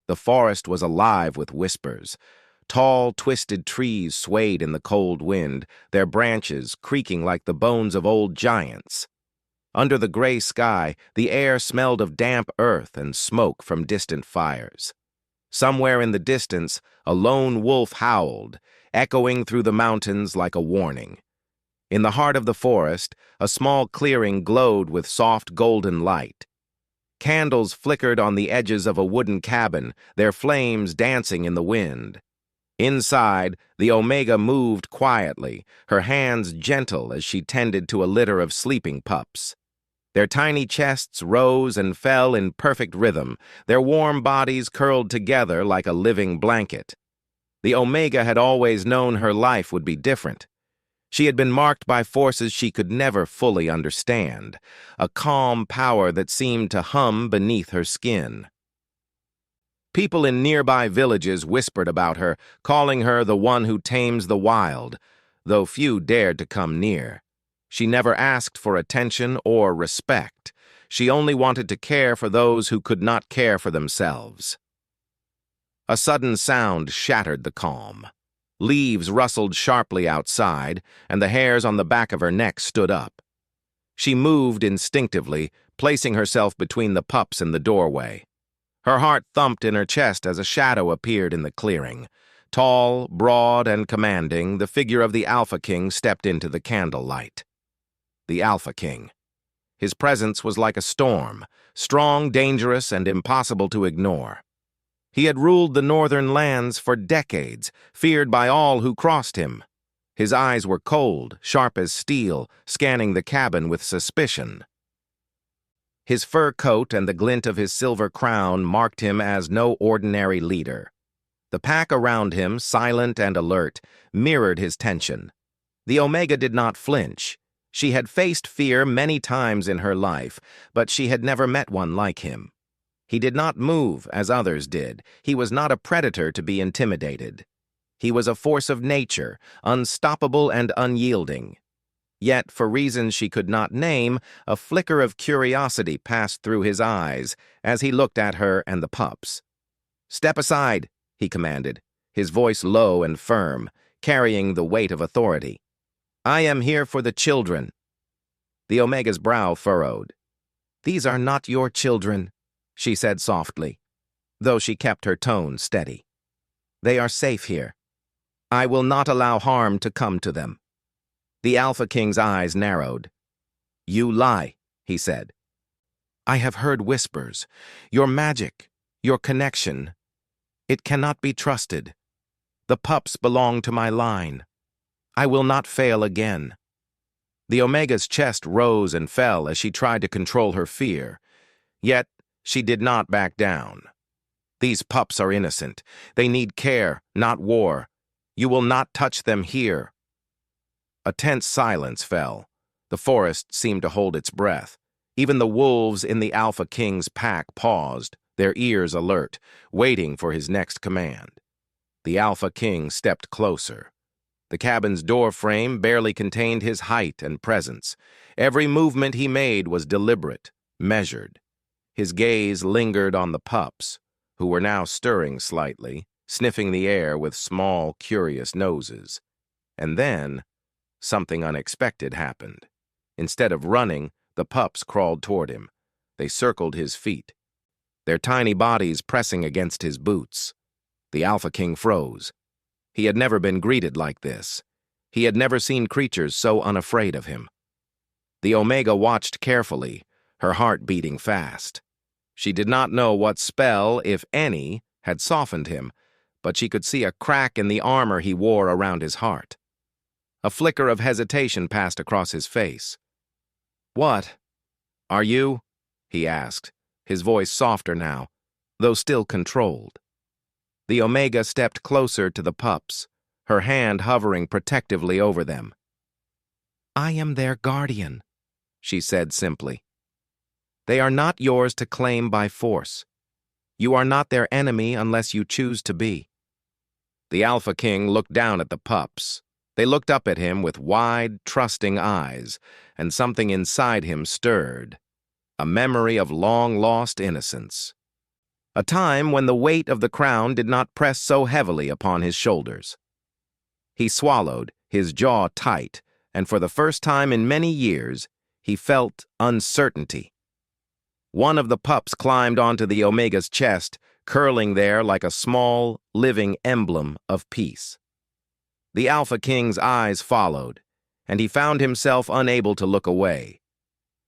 The forest was alive with whispers. Tall, twisted trees swayed in the cold wind, their branches creaking like the bones of old giants. Under the gray sky, the air smelled of damp earth and smoke from distant fires. Somewhere in the distance, a lone wolf howled, echoing through the mountains like a warning. In the heart of the forest, a small clearing glowed with soft golden light. Candles flickered on the edges of a wooden cabin, their flames dancing in the wind. Inside, the Omega moved quietly, her hands gentle as she tended to a litter of sleeping pups. Their tiny chests rose and fell in perfect rhythm, their warm bodies curled together like a living blanket. The Omega had always known her life would be different. She had been marked by forces she could never fully understand, a calm power that seemed to hum beneath her skin. People in nearby villages whispered about her, calling her the one who tames the wild, though few dared to come near. She never asked for attention or respect. She only wanted to care for those who could not care for themselves. A sudden sound shattered the calm. Leaves rustled sharply outside, and the hairs on the back of her neck stood up. She moved instinctively, placing herself between the pups and the doorway. Her heart thumped in her chest as a shadow appeared in the clearing. Tall, broad, and commanding, the figure of the Alpha King stepped into the candlelight. The Alpha King. His presence was like a storm, strong, dangerous, and impossible to ignore. He had ruled the northern lands for decades, feared by all who crossed him. His eyes were cold, sharp as steel, scanning the cabin with suspicion. His fur coat and the glint of his silver crown marked him as no ordinary leader. The pack around him, silent and alert, mirrored his tension. The Omega did not flinch. She had faced fear many times in her life, but she had never met one like him. He did not move as others did. He was not a predator to be intimidated. He was a force of nature, unstoppable and unyielding. Yet, for reasons she could not name, a flicker of curiosity passed through his eyes as he looked at her and the pups. "Step aside," he commanded, his voice low and firm, carrying the weight of authority. "I am here for the children." The Omega's brow furrowed. "These are not your children," she said softly, though she kept her tone steady. "They are safe here. I will not allow harm to come to them." The Alpha King's eyes narrowed. "You lie," he said. "I have heard whispers. Your magic, your connection. It cannot be trusted. The pups belong to my line. I will not fail again." The Omega's chest rose and fell as she tried to control her fear. Yet, she did not back down. "These pups are innocent. They need care, not war. You will not touch them here." A tense silence fell. The forest seemed to hold its breath. Even the wolves in the Alpha King's pack paused, their ears alert, waiting for his next command. The Alpha King stepped closer. The cabin's door frame barely contained his height and presence. Every movement he made was deliberate, measured. His gaze lingered on the pups, who were now stirring slightly, sniffing the air with small, curious noses. And then, something unexpected happened. Instead of running, the pups crawled toward him. They circled his feet, their tiny bodies pressing against his boots. The Alpha King froze. He had never been greeted like this. He had never seen creatures so unafraid of him. The Omega watched carefully, her heart beating fast. She did not know what spell, if any, had softened him, but she could see a crack in the armor he wore around his heart. A flicker of hesitation passed across his face. "What? Are you?" he asked, his voice softer now, though still controlled. The Omega stepped closer to the pups, her hand hovering protectively over them. "I am their guardian," she said simply. "They are not yours to claim by force. You are not their enemy unless you choose to be." The Alpha King looked down at the pups. They looked up at him with wide, trusting eyes, and something inside him stirred. A memory of long-lost innocence. a time when the weight of the crown did not press so heavily upon his shoulders. He swallowed, his jaw tight, and for the first time in many years, he felt uncertainty. One of the pups climbed onto the Omega's chest, curling there like a small, living emblem of peace. The Alpha King's eyes followed, and he found himself unable to look away.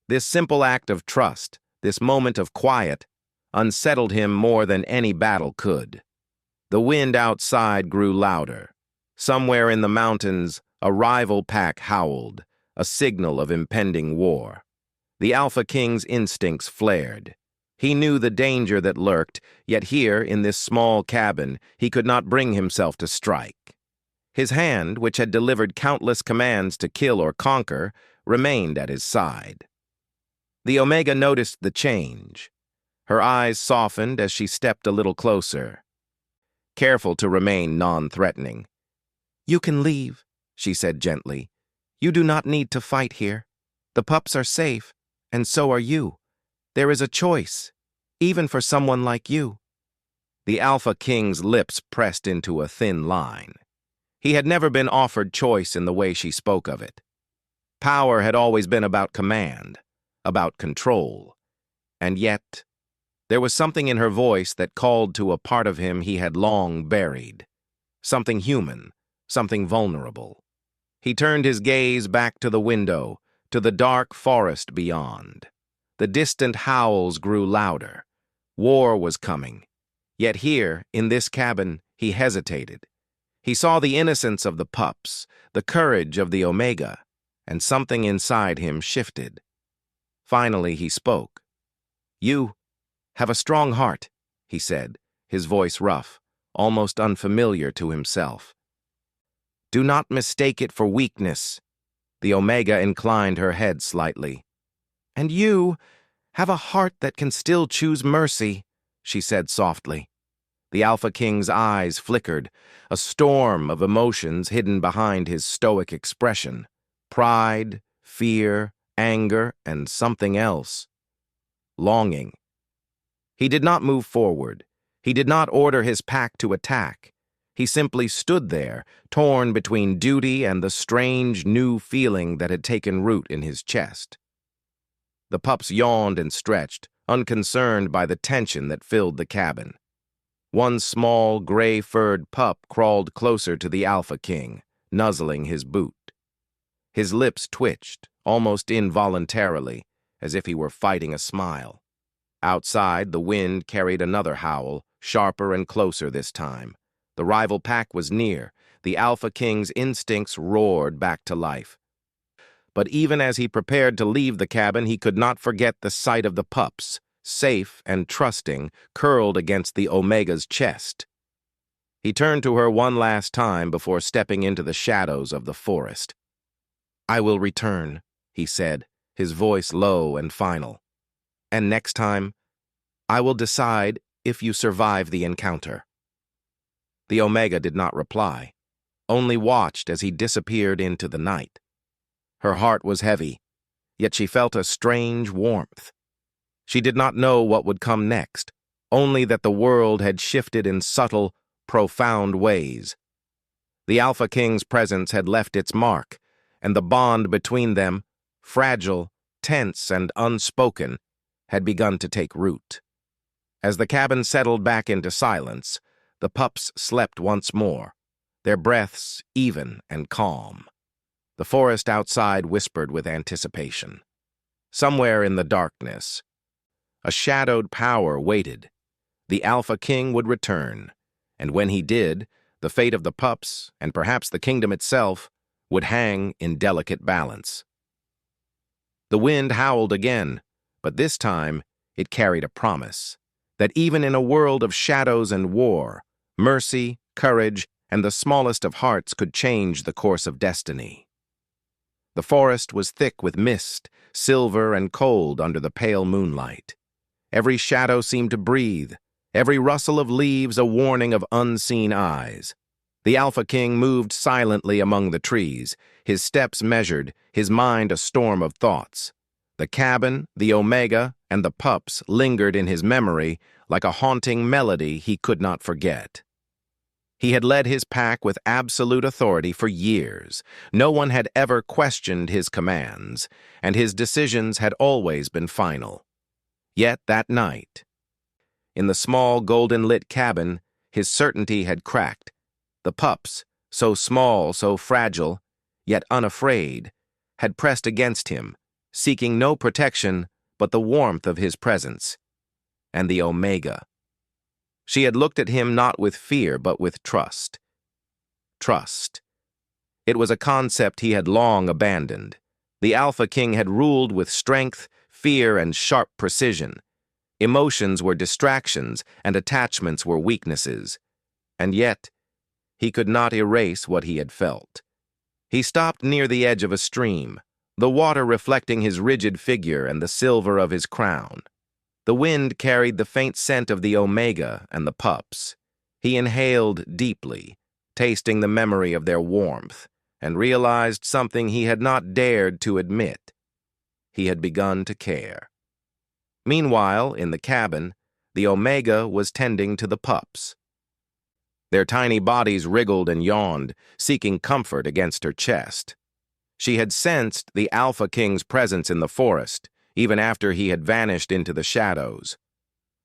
This simple act of trust, this moment of quiet, unsettled him more than any battle could. The wind outside grew louder. Somewhere in the mountains, a rival pack howled, a signal of impending war. The Alpha King's instincts flared. He knew the danger that lurked, yet here, in this small cabin, he could not bring himself to strike. His hand, which had delivered countless commands to kill or conquer, remained at his side. The Omega noticed the change. Her eyes softened as she stepped a little closer, careful to remain non-threatening. "You can leave," she said gently. "You do not need to fight here. The pups are safe, and so are you. There is a choice, even for someone like you." The Alpha King's lips pressed into a thin line. He had never been offered choice in the way she spoke of it. Power had always been about command, about control. And yet, there was something in her voice that called to a part of him he had long buried. Something human, something vulnerable. He turned his gaze back to the window, to the dark forest beyond. The distant howls grew louder. War was coming. Yet here, in this cabin, he hesitated. He saw the innocence of the pups, the courage of the Omega, and something inside him shifted. Finally, he spoke. "You have a strong heart," he said, his voice rough, almost unfamiliar to himself. "Do not mistake it for weakness." The Omega inclined her head slightly. "And you have a heart that can still choose mercy," she said softly. The Alpha King's eyes flickered, a storm of emotions hidden behind his stoic expression. Pride, fear, anger, and something else. Longing. He did not move forward. He did not order his pack to attack. He simply stood there, torn between duty and the strange, new feeling that had taken root in his chest. The pups yawned and stretched, unconcerned by the tension that filled the cabin. One small, gray-furred pup crawled closer to the Alpha King, nuzzling his boot. His lips twitched, almost involuntarily, as if he were fighting a smile. Outside, the wind carried another howl, sharper and closer this time. The rival pack was near. The Alpha King's instincts roared back to life. But even as he prepared to leave the cabin, he could not forget the sight of the pups, safe and trusting, curled against the Omega's chest. He turned to her one last time before stepping into the shadows of the forest. "I will return," he said, his voice low and final. "And next time, I will decide if you survive the encounter." The Omega did not reply, only watched as he disappeared into the night. Her heart was heavy, yet she felt a strange warmth. She did not know what would come next, only that the world had shifted in subtle, profound ways. The Alpha King's presence had left its mark, and the bond between them, fragile, tense, and unspoken, had begun to take root. As the cabin settled back into silence, the pups slept once more, their breaths even and calm. The forest outside whispered with anticipation. Somewhere in the darkness, a shadowed power waited. The Alpha King would return, and when he did, the fate of the pups, and perhaps the kingdom itself, would hang in delicate balance. The wind howled again, but this time it carried a promise that even in a world of shadows and war, mercy, courage, and the smallest of hearts could change the course of destiny. The forest was thick with mist, silver and cold under the pale moonlight. Every shadow seemed to breathe, every rustle of leaves a warning of unseen eyes. The Alpha King moved silently among the trees, his steps measured, his mind a storm of thoughts. The cabin, the Omega, and the pups lingered in his memory like a haunting melody he could not forget. He had led his pack with absolute authority for years. No one had ever questioned his commands, and his decisions had always been final. Yet that night, in the small golden-lit cabin, his certainty had cracked. The pups, so small, so fragile, yet unafraid, had pressed against him, seeking no protection but the warmth of his presence. And the Omega. She had looked at him not with fear but with trust. Trust. It was a concept he had long abandoned. The Alpha King had ruled with strength, fear, and sharp precision. Emotions were distractions, and attachments were weaknesses. And yet, he could not erase what he had felt. He stopped near the edge of a stream, the water reflecting his rigid figure and the silver of his crown. The wind carried the faint scent of the Omega and the pups. He inhaled deeply, tasting the memory of their warmth, and realized something he had not dared to admit. He had begun to care. Meanwhile, in the cabin, the Omega was tending to the pups. Their tiny bodies wriggled and yawned, seeking comfort against her chest. She had sensed the Alpha King's presence in the forest, even after he had vanished into the shadows.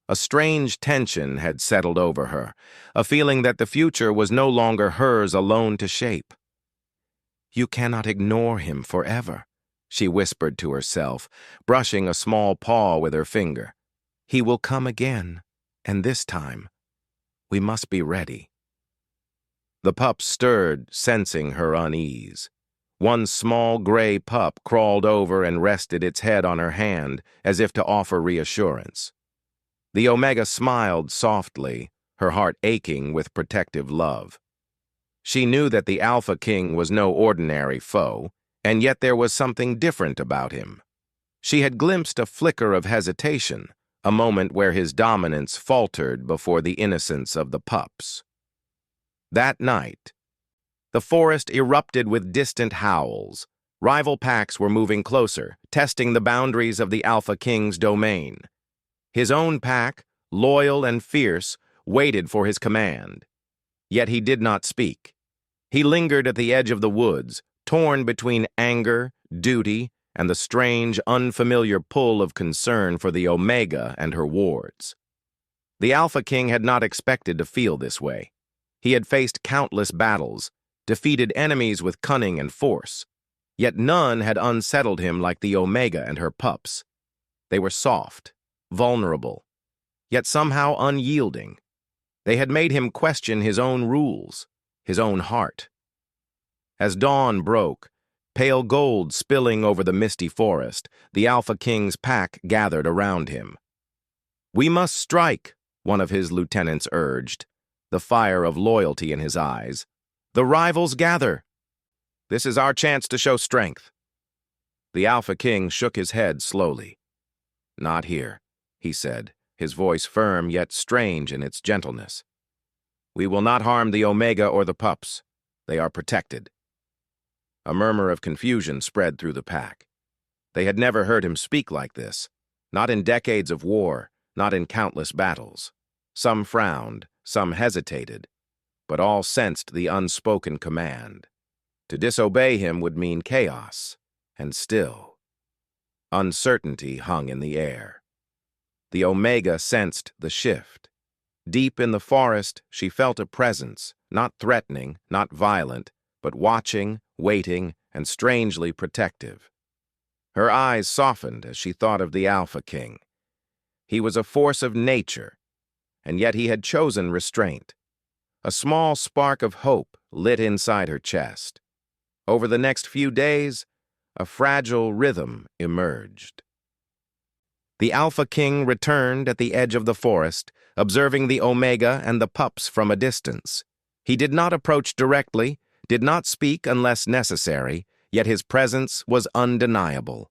A strange tension had settled over her, a feeling that the future was no longer hers alone to shape. "You cannot ignore him forever," she whispered to herself, brushing a small paw with her finger. "He will come again, and this time, we must be ready." The pups stirred, sensing her unease. One small gray pup crawled over and rested its head on her hand, as if to offer reassurance. The Omega smiled softly, her heart aching with protective love. She knew that the Alpha King was no ordinary foe, and yet there was something different about him. She had glimpsed a flicker of hesitation, a moment where his dominance faltered before the innocence of the pups. That night, the forest erupted with distant howls. Rival packs were moving closer, testing the boundaries of the Alpha King's domain. His own pack, loyal and fierce, waited for his command. Yet he did not speak. He lingered at the edge of the woods, torn between anger, duty, and the strange, unfamiliar pull of concern for the Omega and her wards. The Alpha King had not expected to feel this way. He had faced countless battles, defeated enemies with cunning and force, yet none had unsettled him like the Omega and her pups. They were soft, vulnerable, yet somehow unyielding. They had made him question his own rules, his own heart. As dawn broke, pale gold spilling over the misty forest, the Alpha King's pack gathered around him. "We must strike," one of his lieutenants urged, the fire of loyalty in his eyes. "The rivals gather. This is our chance to show strength." The Alpha King shook his head slowly. "Not here," he said, his voice firm yet strange in its gentleness. "We will not harm the Omega or the pups. They are protected." A murmur of confusion spread through the pack. They had never heard him speak like this, not in decades of war, not in countless battles. Some frowned, some hesitated, but all sensed the unspoken command. To disobey him would mean chaos, and still, uncertainty hung in the air. The Omega sensed the shift. Deep in the forest, she felt a presence, not threatening, not violent, but watching, waiting, and strangely protective. Her eyes softened as she thought of the Alpha King. He was a force of nature, and yet he had chosen restraint. A small spark of hope lit inside her chest. Over the next few days, a fragile rhythm emerged. The Alpha King returned at the edge of the forest, observing the Omega and the pups from a distance. He did not approach directly, did not speak unless necessary, yet his presence was undeniable.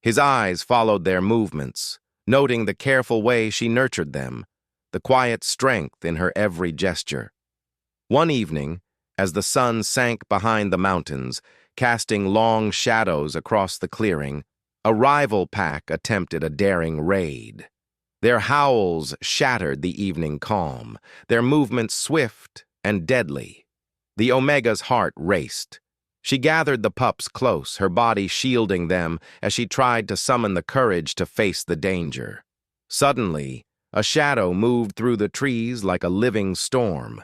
His eyes followed their movements, noting the careful way she nurtured them, the quiet strength in her every gesture. One evening, as the sun sank behind the mountains, casting long shadows across the clearing, A rival pack attempted a daring raid. Their howls shattered the evening calm, their movements swift and deadly. The Omega's heart raced. She gathered the pups close, her body shielding them as she tried to summon the courage to face the danger. Suddenly, a shadow moved through the trees like a living storm.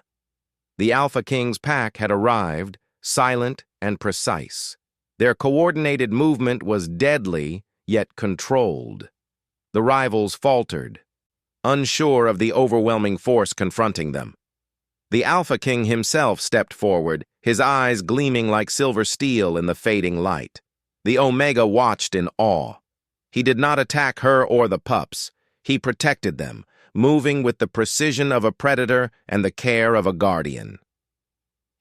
The Alpha King's pack had arrived, silent and precise. Their coordinated movement was deadly, yet controlled. The rivals faltered, unsure of the overwhelming force confronting them. The Alpha King himself stepped forward, his eyes gleaming like silver steel in the fading light. The Omega watched in awe. He did not attack her or the pups. He protected them, moving with the precision of a predator and the care of a guardian.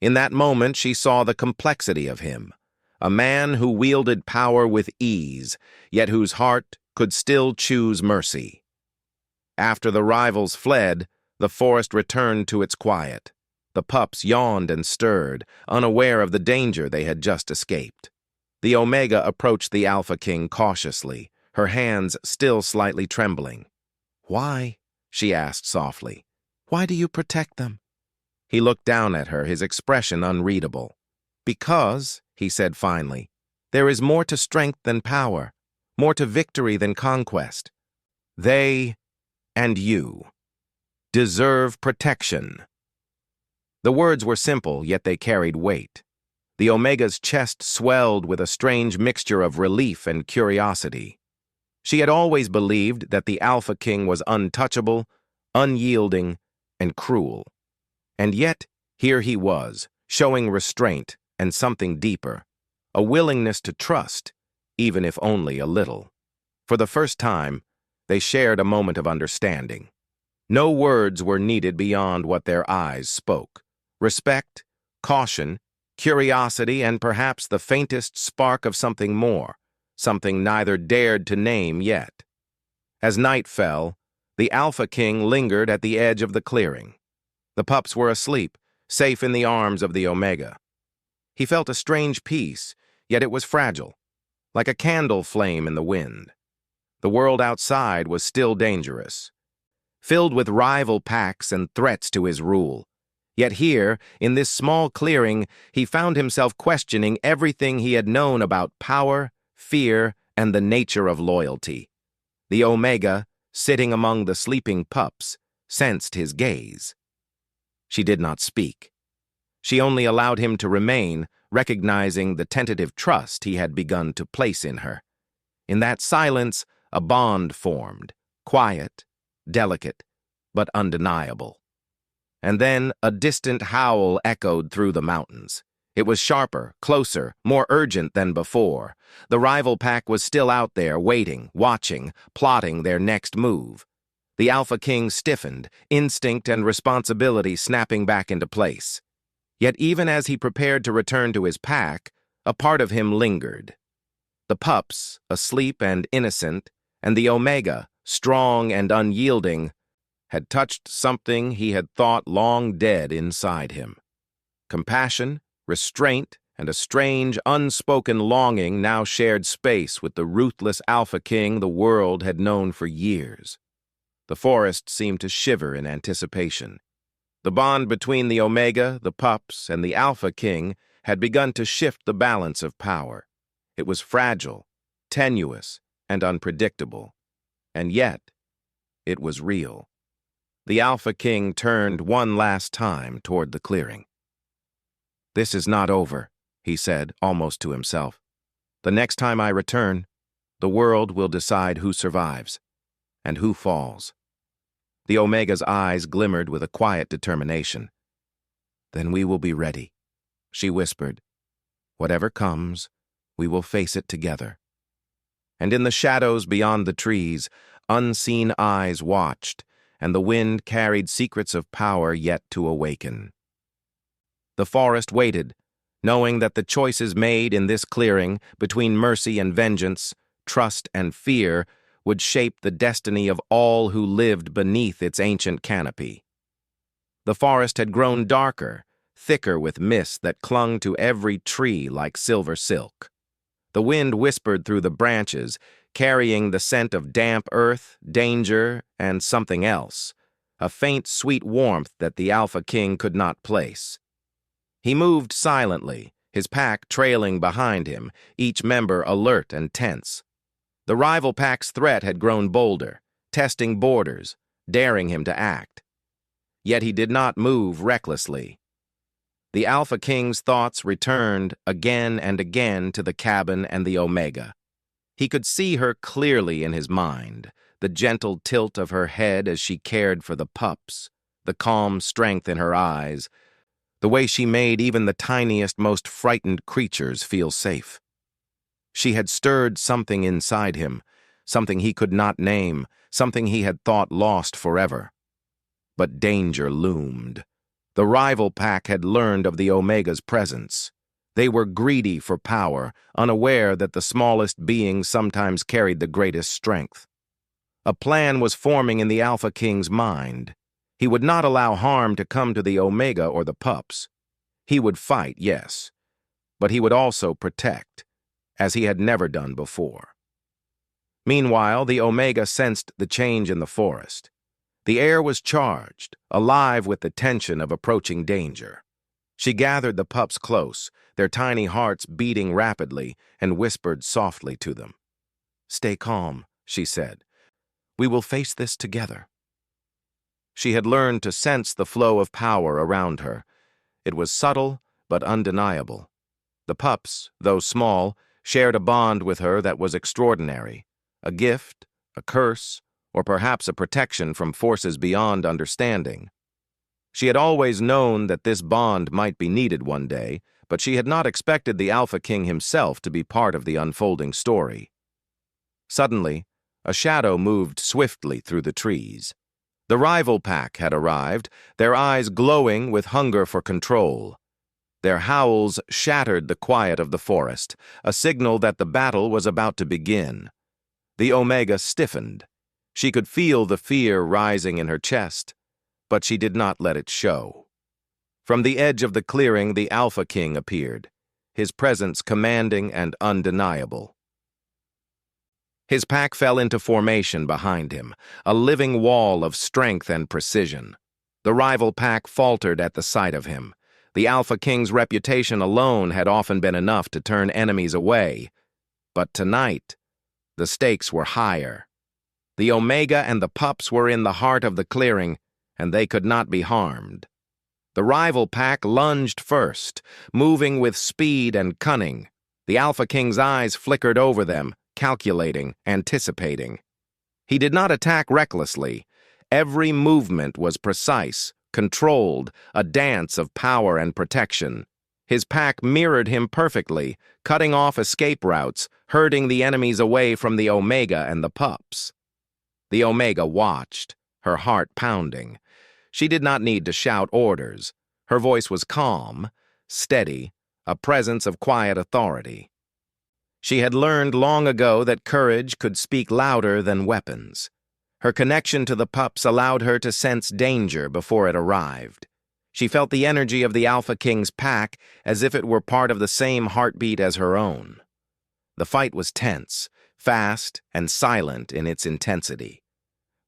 In that moment, she saw the complexity of him, a man who wielded power with ease, yet whose heart could still choose mercy. After the rivals fled, the forest returned to its quiet. The pups yawned and stirred, unaware of the danger they had just escaped. The Omega approached the Alpha King cautiously, her hands still slightly trembling. "Why?" she asked softly. "Why do you protect them?" He looked down at her, his expression unreadable. "Because," he said finally, "there is more to strength than power, more to victory than conquest. They, and you, deserve protection." The words were simple, yet they carried weight. The Omega's chest swelled with a strange mixture of relief and curiosity. She had always believed that the Alpha King was untouchable, unyielding, and cruel. And yet, here he was, showing restraint and something deeper, a willingness to trust, even if only a little. For the first time, they shared a moment of understanding. No words were needed beyond what their eyes spoke. Respect, caution, curiosity, and perhaps the faintest spark of something more, something neither dared to name yet. As night fell, the Alpha King lingered at the edge of the clearing. The pups were asleep, safe in the arms of the Omega. He felt a strange peace, yet it was fragile, like a candle flame in the wind. The world outside was still dangerous, filled with rival packs and threats to his rule. Yet here, in this small clearing, he found himself questioning everything he had known about power, fear, and the nature of loyalty. The Omega, sitting among the sleeping pups, sensed his gaze. She did not speak. She only allowed him to remain, recognizing the tentative trust he had begun to place in her. In that silence, a bond formed, quiet, delicate, but undeniable. And then a distant howl echoed through the mountains. It was sharper, closer, more urgent than before. The rival pack was still out there, waiting, watching, plotting their next move. The Alpha King stiffened, instinct and responsibility snapping back into place. Yet even as he prepared to return to his pack, a part of him lingered. The pups, asleep and innocent, and the Omega, strong and unyielding, had touched something he had thought long dead inside him. Compassion, restraint, and a strange, unspoken longing now shared space with the ruthless Alpha King the world had known for years. The forest seemed to shiver in anticipation. The bond between the Omega, the pups, and the Alpha King had begun to shift the balance of power. It was fragile, tenuous, and unpredictable. And yet, it was real. The Alpha King turned one last time toward the clearing. "This is not over," he said, almost to himself. "The next time I return, the world will decide who survives and who falls." The Omega's eyes glimmered with a quiet determination. "Then we will be ready," she whispered. "Whatever comes, we will face it together." And in the shadows beyond the trees, unseen eyes watched, and the wind carried secrets of power yet to awaken. The forest waited, knowing that the choices made in this clearing between mercy and vengeance, trust and fear, would shape the destiny of all who lived beneath its ancient canopy. The forest had grown darker, thicker with mist that clung to every tree like silver silk. The wind whispered through the branches, carrying the scent of damp earth, danger, and something else, a faint, sweet warmth that the Alpha King could not place. He moved silently, his pack trailing behind him, each member alert and tense. The rival pack's threat had grown bolder, testing borders, daring him to act. Yet he did not move recklessly. The Alpha King's thoughts returned again and again to the cabin and the Omega. He could see her clearly in his mind, the gentle tilt of her head as she cared for the pups, the calm strength in her eyes, the way she made even the tiniest, most frightened creatures feel safe. She had stirred something inside him, something he could not name, something he had thought lost forever. But danger loomed. The rival pack had learned of the Omega's presence. They were greedy for power, unaware that the smallest beings sometimes carried the greatest strength. A plan was forming in the Alpha King's mind. He would not allow harm to come to the Omega or the pups. He would fight, yes, but he would also protect, as he had never done before. Meanwhile, the Omega sensed the change in the forest. The air was charged, alive with the tension of approaching danger. She gathered the pups close, their tiny hearts beating rapidly, and whispered softly to them. "Stay calm," she said. "We will face this together." She had learned to sense the flow of power around her. It was subtle, but undeniable. The pups, though small, shared a bond with her that was extraordinary, a gift, a curse, or perhaps a protection from forces beyond understanding. She had always known that this bond might be needed one day, but she had not expected the Alpha King himself to be part of the unfolding story. Suddenly, a shadow moved swiftly through the trees. The rival pack had arrived, their eyes glowing with hunger for control. Their howls shattered the quiet of the forest, a signal that the battle was about to begin. The Omega stiffened. She could feel the fear rising in her chest, but she did not let it show. From the edge of the clearing, the Alpha King appeared, his presence commanding and undeniable. His pack fell into formation behind him, a living wall of strength and precision. The rival pack faltered at the sight of him. The Alpha King's reputation alone had often been enough to turn enemies away. But tonight, the stakes were higher. The Omega and the pups were in the heart of the clearing, and they could not be harmed. The rival pack lunged first, moving with speed and cunning. The Alpha King's eyes flickered over them, calculating, anticipating. He did not attack recklessly. Every movement was precise, controlled, a dance of power and protection. His pack mirrored him perfectly, cutting off escape routes, herding the enemies away from the Omega and the pups. The Omega watched, her heart pounding. She did not need to shout orders. Her voice was calm, steady, a presence of quiet authority. She had learned long ago that courage could speak louder than weapons. Her connection to the pups allowed her to sense danger before it arrived. She felt the energy of the Alpha King's pack as if it were part of the same heartbeat as her own. The fight was tense, fast, and silent in its intensity.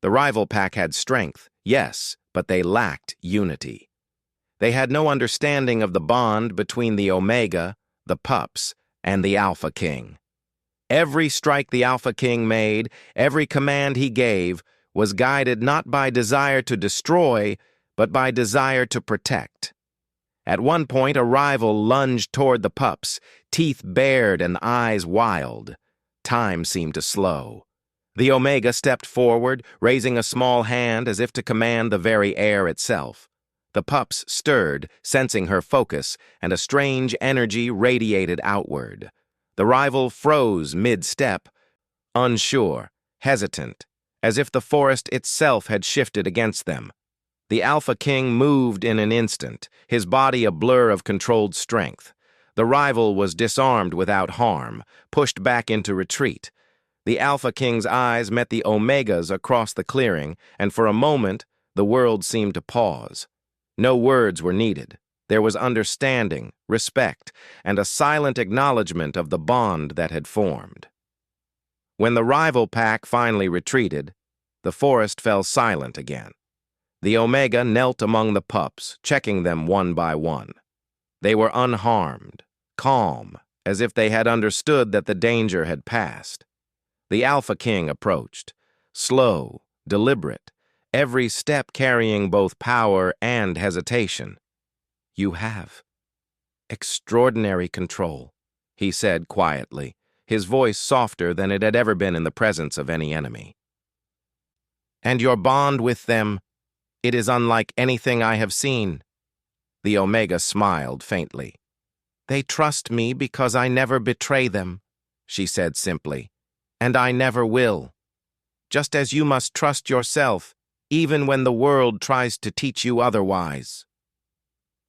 The rival pack had strength, yes, but they lacked unity. They had no understanding of the bond between the Omega, the pups, and the Alpha King. Every strike the Alpha King made, every command he gave, was guided not by desire to destroy, but by desire to protect. At one point, a rival lunged toward the pups, teeth bared and eyes wild. Time seemed to slow. The Omega stepped forward, raising a small hand as if to command the very air itself. The pups stirred, sensing her focus, and a strange energy radiated outward. The rival froze mid-step, unsure, hesitant, as if the forest itself had shifted against them. The Alpha King moved in an instant, his body a blur of controlled strength. The rival was disarmed without harm, pushed back into retreat. The Alpha King's eyes met the Omega's across the clearing, and for a moment, the world seemed to pause. No words were needed. There was understanding, respect, and a silent acknowledgement of the bond that had formed. When the rival pack finally retreated, the forest fell silent again. The Omega knelt among the pups, checking them one by one. They were unharmed, calm, as if they had understood that the danger had passed. The Alpha King approached, slow, deliberate, every step carrying both power and hesitation. "You have extraordinary control," he said quietly, his voice softer than it had ever been in the presence of any enemy. "And your bond with them, it is unlike anything I have seen." The Omega smiled faintly. "They trust me because I never betray them," she said simply, "and I never will. Just as you must trust yourself, even when the world tries to teach you otherwise."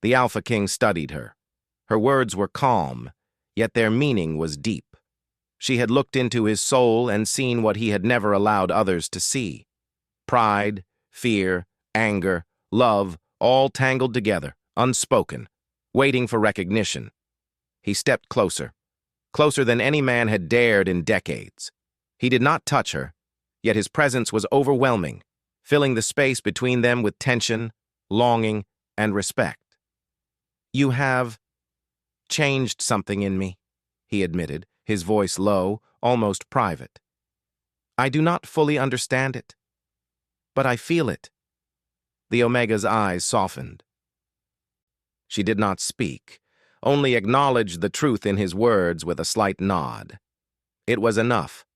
The Alpha King studied her. Her words were calm, yet their meaning was deep. She had looked into his soul and seen what he had never allowed others to see. Pride, fear, anger, love, all tangled together, unspoken, waiting for recognition. He stepped closer, closer than any man had dared in decades. He did not touch her, yet his presence was overwhelming, filling the space between them with tension, longing, and respect. "You have changed something in me," he admitted, his voice low, almost private. "I do not fully understand it, but I feel it." The Omega's eyes softened. She did not speak, only acknowledged the truth in his words with a slight nod. It was enough.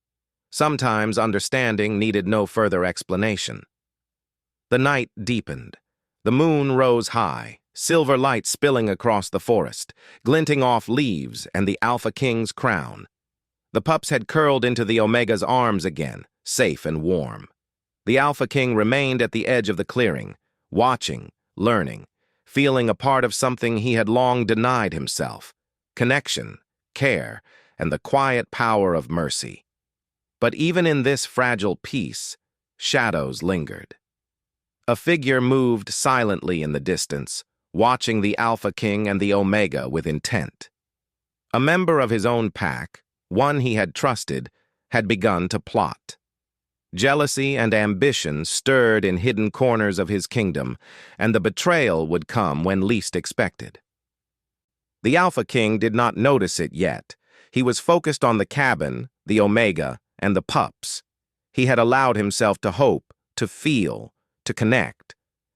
Sometimes understanding needed no further explanation. The night deepened. The moon rose high, silver light spilling across the forest, glinting off leaves and the Alpha King's crown. The pups had curled into the Omega's arms again, safe and warm. The Alpha King remained at the edge of the clearing, watching, learning, feeling a part of something he had long denied himself: connection, care, and the quiet power of mercy. But even in this fragile peace, shadows lingered. A figure moved silently in the distance, watching the Alpha King and the Omega with intent. A member of his own pack, one he had trusted, had begun to plot. Jealousy and ambition stirred in hidden corners of his kingdom, and the betrayal would come when least expected. The Alpha King did not notice it yet. He was focused on the cabin, the Omega, and the pups. He had allowed himself to hope, to feel, to connect.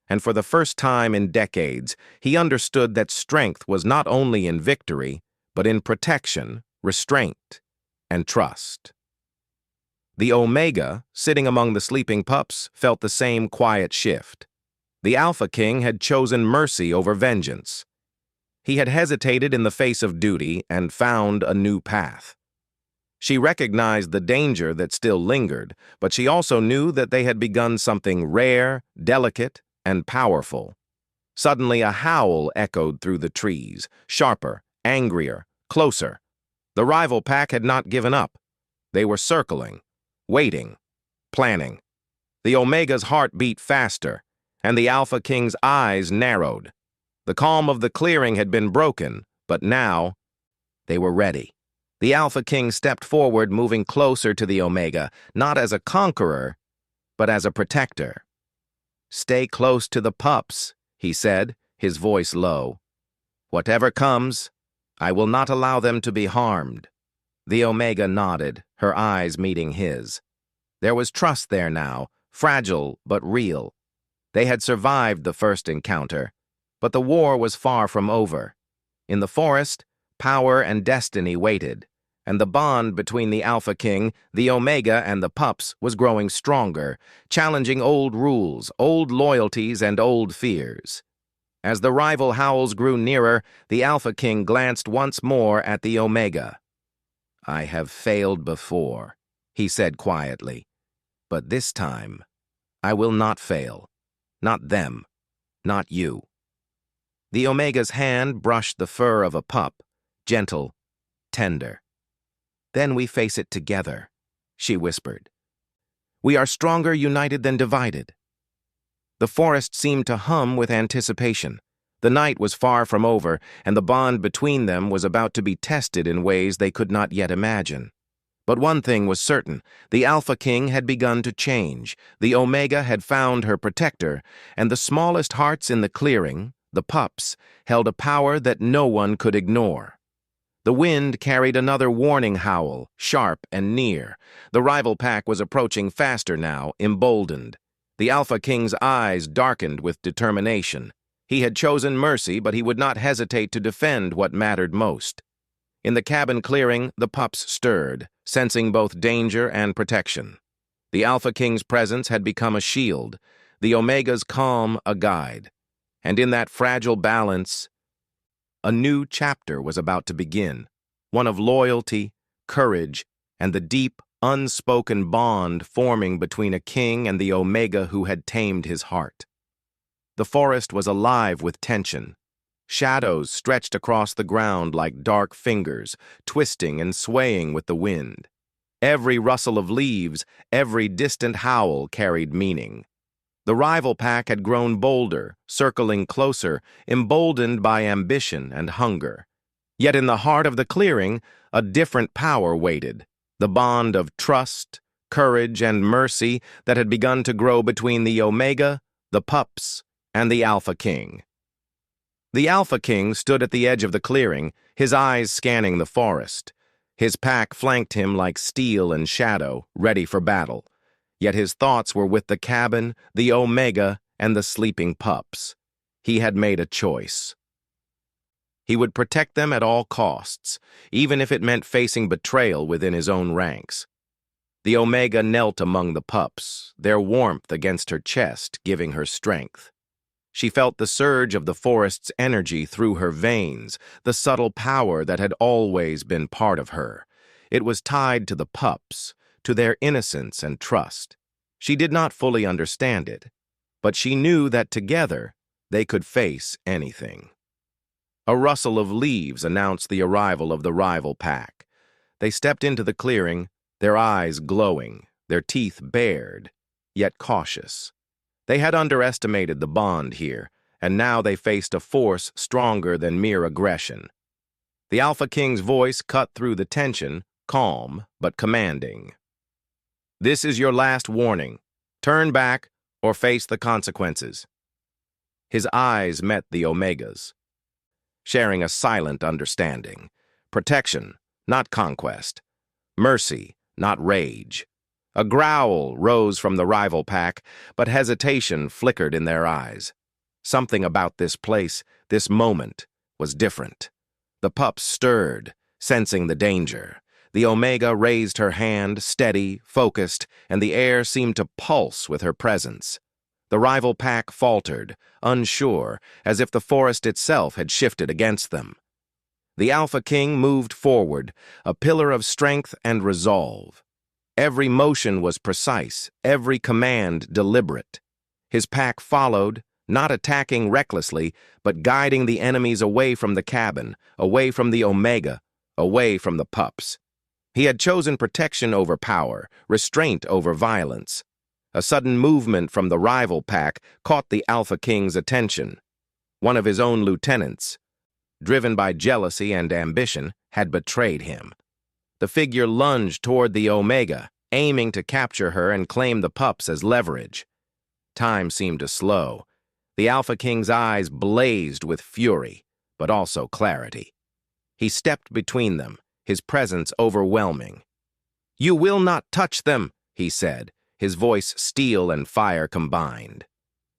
And for the first time in decades, he understood that strength was not only in victory, but in protection, restraint, and trust. The Omega, sitting among the sleeping pups, felt the same quiet shift. The Alpha King had chosen mercy over vengeance. He had hesitated in the face of duty and found a new path. She recognized the danger that still lingered, but she also knew that they had begun something rare, delicate, and powerful. Suddenly a howl echoed through the trees, sharper, angrier, closer. The rival pack had not given up. They were circling, waiting, planning. The Omega's heart beat faster, and the Alpha King's eyes narrowed. The calm of the clearing had been broken, but now they were ready. The Alpha King stepped forward, moving closer to the Omega, not as a conqueror, but as a protector. "Stay close to the pups," he said, his voice low. "Whatever comes, I will not allow them to be harmed." The Omega nodded, her eyes meeting his. There was trust there now, fragile but real. They had survived the first encounter, but the war was far from over. In the forest, power and destiny waited, and the bond between the Alpha King, the Omega, and the pups was growing stronger, challenging old rules, old loyalties, and old fears. As the rival howls grew nearer, the Alpha King glanced once more at the Omega. "I have failed before," he said quietly, "but this time I will not fail. Not them, not you." The Omega's hand brushed the fur of a pup, gentle, tender. "Then we face it together," she whispered. "We are stronger united than divided." The forest seemed to hum with anticipation. The night was far from over, and the bond between them was about to be tested in ways they could not yet imagine. But one thing was certain: the Alpha King had begun to change, the Omega had found her protector, and the smallest hearts in the clearing, the Pups, held a power that no one could ignore. The wind carried another warning howl, sharp and near. The rival pack was approaching faster now, emboldened. The Alpha King's eyes darkened with determination. He had chosen mercy, but he would not hesitate to defend what mattered most. In the cabin clearing, the Pups stirred, sensing both danger and protection. The Alpha King's presence had become a shield, the Omega's calm a guide. And in that fragile balance, a new chapter was about to begin, one of loyalty, courage, and the deep, unspoken bond forming between a king and the Omega who had tamed his heart. The forest was alive with tension. Shadows stretched across the ground like dark fingers, twisting and swaying with the wind. Every rustle of leaves, every distant howl carried meaning. The rival pack had grown bolder, circling closer, emboldened by ambition and hunger. Yet in the heart of the clearing, a different power waited, the bond of trust, courage, and mercy that had begun to grow between the Omega, the Pups, and the Alpha King. The Alpha King stood at the edge of the clearing, his eyes scanning the forest. His pack flanked him like steel and shadow, ready for battle. Yet his thoughts were with the cabin, the Omega, and the sleeping Pups. He had made a choice. He would protect them at all costs, even if it meant facing betrayal within his own ranks. The Omega knelt among the Pups, their warmth against her chest giving her strength. She felt the surge of the forest's energy through her veins, the subtle power that had always been part of her. It was tied to the Pups, to their innocence and trust. She did not fully understand it, but she knew that together they could face anything. A rustle of leaves announced the arrival of the rival pack. They stepped into the clearing, their eyes glowing, their teeth bared, yet cautious. They had underestimated the bond here, and now they faced a force stronger than mere aggression. The Alpha King's voice cut through the tension, calm but commanding. "This is your last warning. Turn back or face the consequences." His eyes met the Omega's, sharing a silent understanding. Protection, not conquest. Mercy, not rage. A growl rose from the rival pack, but hesitation flickered in their eyes. Something about this place, this moment, was different. The Pups stirred, sensing the danger. The Omega raised her hand, steady, focused, and the air seemed to pulse with her presence. The rival pack faltered, unsure, as if the forest itself had shifted against them. The Alpha King moved forward, a pillar of strength and resolve. Every motion was precise, every command deliberate. His pack followed, not attacking recklessly, but guiding the enemies away from the cabin, away from the Omega, away from the Pups. He had chosen protection over power, restraint over violence. A sudden movement from the rival pack caught the Alpha King's attention. One of his own lieutenants, driven by jealousy and ambition, had betrayed him. The figure lunged toward the Omega, aiming to capture her and claim the Pups as leverage. Time seemed to slow. The Alpha King's eyes blazed with fury, but also clarity. He stepped between them, his presence overwhelming. "You will not touch them," he said, his voice steel and fire combined.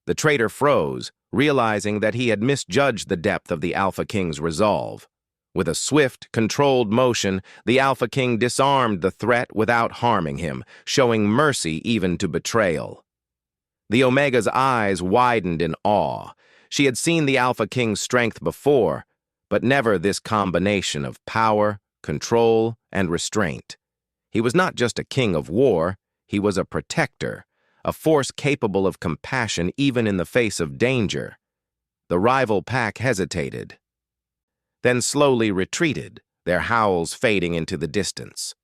The traitor froze, realizing that he had misjudged the depth of the Alpha King's resolve. With a swift, controlled motion, the Alpha King disarmed the threat without harming him, showing mercy even to betrayal. The Omega's eyes widened in awe. She had seen the Alpha King's strength before, but never this combination of power, control, and restraint. He was not just a king of war, he was a protector, a force capable of compassion even in the face of danger. The rival pack hesitated, then slowly retreated, their howls fading into the distance.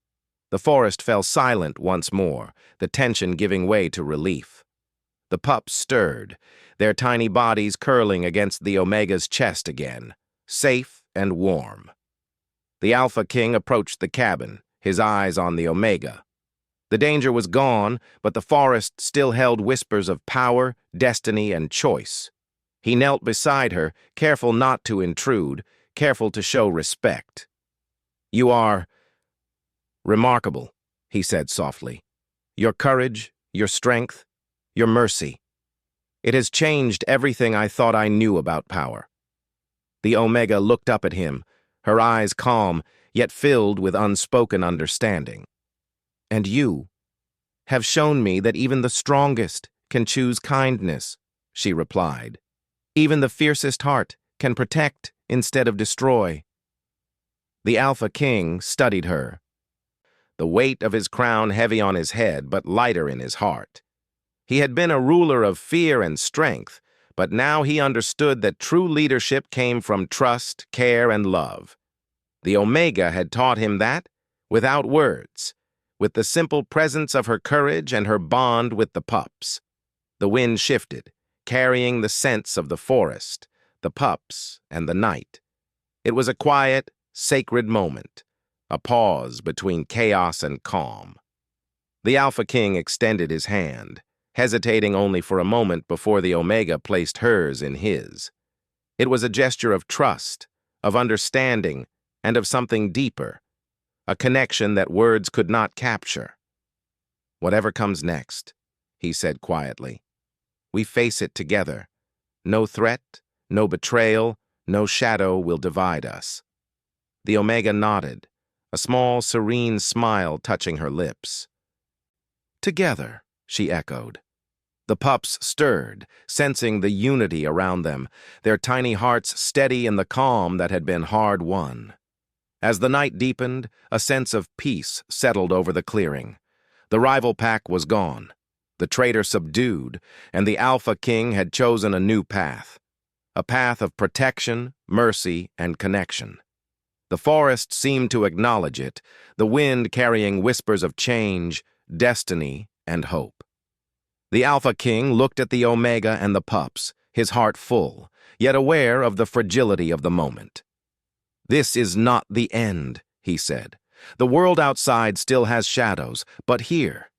The forest fell silent once more, the tension giving way to relief. The pups stirred, their tiny bodies curling against the Omega's chest again, safe and warm. The Alpha King approached the cabin, his eyes on the Omega. The danger was gone, but the forest still held whispers of power, destiny, and choice. He knelt beside her, careful not to intrude, careful to show respect. "You are remarkable," he said softly. "Your courage, your strength, your mercy. It has changed everything I thought I knew about power." The Omega looked up at him, her eyes calm, yet filled with unspoken understanding. "And you have shown me that even the strongest can choose kindness," she replied. "Even the fiercest heart can protect instead of destroy." The Alpha King studied her, the weight of his crown heavy on his head but lighter in his heart. He had been a ruler of fear and strength, but now he understood that true leadership came from trust, care, and love. The Omega had taught him that, without words, with the simple presence of her courage and her bond with the pups. The wind shifted, carrying the scents of the forest, the pups, and the night. It was a quiet, sacred moment, a pause between chaos and calm. The Alpha King extended his hand, hesitating only for a moment before the Omega placed hers in his. It was a gesture of trust, of understanding, and of something deeper, a connection that words could not capture. "Whatever comes next," he said quietly, "we face it together. No threat, no betrayal, no shadow will divide us." The Omega nodded, a small, serene smile touching her lips. "Together," she echoed. The pups stirred, sensing the unity around them, their tiny hearts steady in the calm that had been hard-won. As the night deepened, a sense of peace settled over the clearing. The rival pack was gone, the traitor subdued, and the Alpha King had chosen a new path, a path of protection, mercy, and connection. The forest seemed to acknowledge it, the wind carrying whispers of change, destiny, and hope. The Alpha King looked at the Omega and the pups, his heart full, yet aware of the fragility of the moment. "This is not the end," he said. "The world outside still has shadows, but here,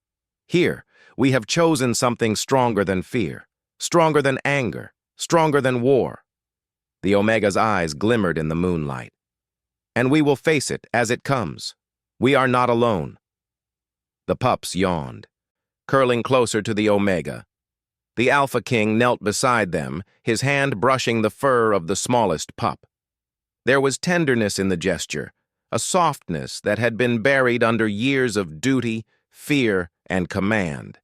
we have chosen something stronger than fear, stronger than anger, stronger than war." The Omega's eyes glimmered in the moonlight. "And we will face it as it comes. We are not alone." The pups yawned, curling closer to the Omega. The Alpha King knelt beside them, his hand brushing the fur of the smallest pup. There was tenderness in the gesture, a softness that had been buried under years of duty, fear, and command.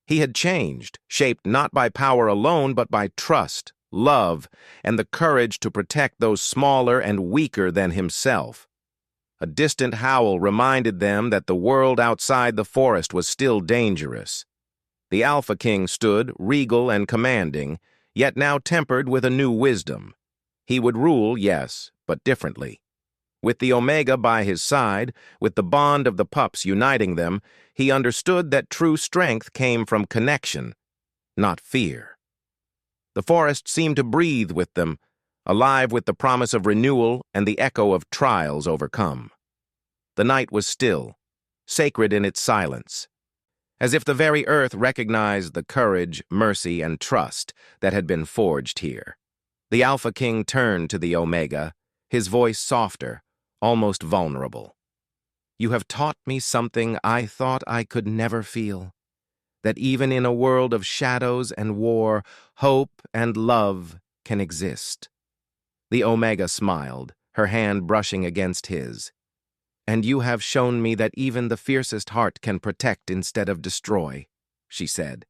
He had changed, shaped not by power alone, but by trust, love, and the courage to protect those smaller and weaker than himself. A distant howl reminded them that the world outside the forest was still dangerous. The Alpha King stood, regal and commanding, yet now tempered with a new wisdom. He would rule, yes, but differently. With the Omega by his side, with the bond of the pups uniting them, he understood that true strength came from connection, not fear. The forest seemed to breathe with them, alive with the promise of renewal and the echo of trials overcome. The night was still, sacred in its silence, as if the very earth recognized the courage, mercy, and trust that had been forged here. The Alpha King turned to the Omega, his voice softer, almost vulnerable. "You have taught me something I thought I could never feel, that even in a world of shadows and war, hope and love can exist." The Omega smiled, her hand brushing against his. "And you have shown me that even the fiercest heart can protect instead of destroy," she said.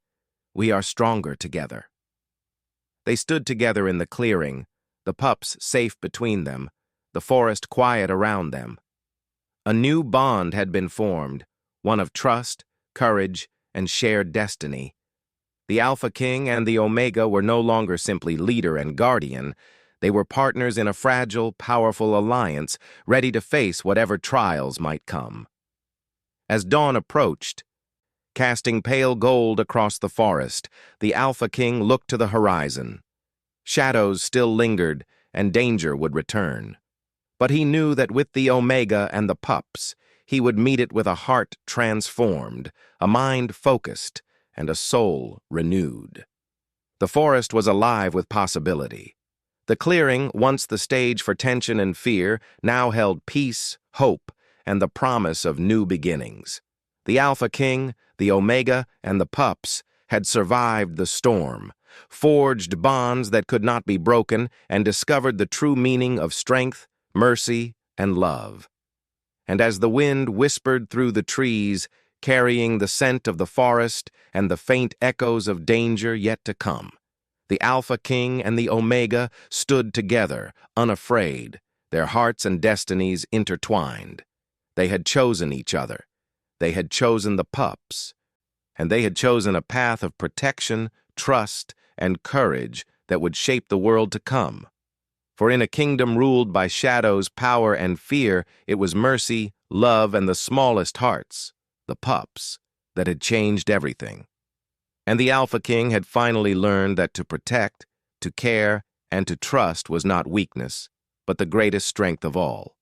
"We are stronger together." They stood together in the clearing, the pups safe between them, the forest quiet around them. A new bond had been formed, one of trust, courage, and shared destiny. The Alpha King and the Omega were no longer simply leader and guardian. They were partners in a fragile, powerful alliance, ready to face whatever trials might come. As dawn approached, Casting pale gold across the forest, the Alpha King looked to the horizon. Shadows still lingered, and danger would return. But he knew that with the Omega and the Pups, he would meet it with a heart transformed, a mind focused, and a soul renewed. The forest was alive with possibility. The clearing, once the stage for tension and fear, now held peace, hope, and the promise of new beginnings. The Alpha King, the Omega, and the Pups had survived the storm, forged bonds that could not be broken, and discovered the true meaning of strength, mercy, and love. And as the wind whispered through the trees, carrying the scent of the forest and the faint echoes of danger yet to come, the Alpha King and the Omega stood together, unafraid, their hearts and destinies intertwined. They had chosen each other. They had chosen the Pups. And they had chosen a path of protection, trust, and courage that would shape the world to come. For in a kingdom ruled by shadows, power, and fear, it was mercy, love, and the smallest hearts, the Pups, that had changed everything. And the Alpha King had finally learned that to protect, to care, and to trust was not weakness, but the greatest strength of all.